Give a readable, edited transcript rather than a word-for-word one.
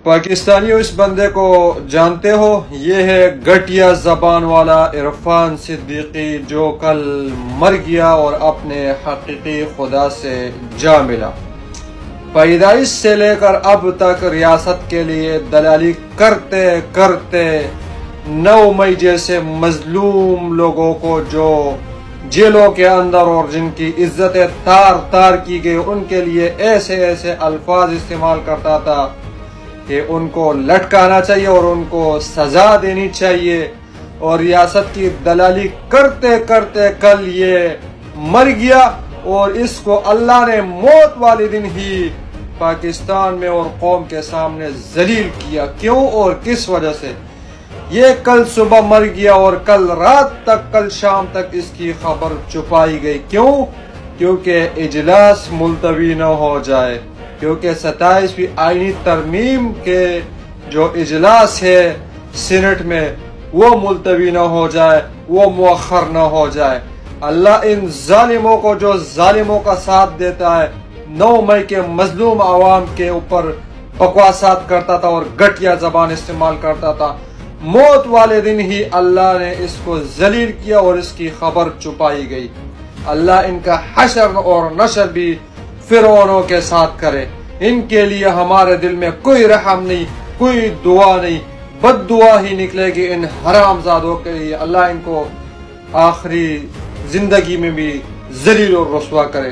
پاکستانیوں اس بندے کو جانتے ہو؟ یہ ہے گھٹیا زبان والا عرفان صدیقی، جو کل مر گیا اور اپنے حقیقی خدا سے جا ملا۔ پیدائش سے لے کر اب تک ریاست کے لیے دلالی کرتے کرتے 9 مئی جیسے مظلوم لوگوں کو جو جیلوں کے اندر اور جن کی عزتیں تار تار کی گئی، ان کے لیے ایسے ایسے الفاظ استعمال کرتا تھا کہ ان کو لٹکانا چاہیے اور ان کو سزا دینی چاہیے، اور ریاست کی دلالی کرتے کرتے کل یہ مر گیا، اور اس کو اللہ نے موت والے دن ہی پاکستان میں اور قوم کے سامنے ذلیل کیا۔ کیوں اور کس وجہ سے؟ یہ کل صبح مر گیا اور کل رات تک، کل شام تک اس کی خبر چھپائی گئی۔ کیوں؟ کیونکہ اجلاس ملتوی نہ ہو جائے، کیونکہ 27ویں آئینی ترمیم کے جو اجلاس ہے سینٹ میں وہ ملتوی نہ ہو جائے، وہ مؤخر نہ ہو جائے۔ اللہ ان ظالموں کو، جو ظالموں کا ساتھ دیتا ہے، 9 مئی کے مظلوم عوام کے اوپر بکواسات کرتا تھا اور گھٹیا زبان استعمال کرتا تھا، موت والے دن ہی اللہ نے اس کو ذلیل کیا اور اس کی خبر چھپائی گئی۔ اللہ ان کا حشر اور نشر بھی فرعونوں کے ساتھ کرے۔ ان کے لیے ہمارے دل میں کوئی رحم نہیں، کوئی دعا نہیں، بد دعا ہی نکلے گی ان حرام زادوں کے لیے۔ اللہ ان کو آخری زندگی میں بھی ذلیل اور رسوا کرے۔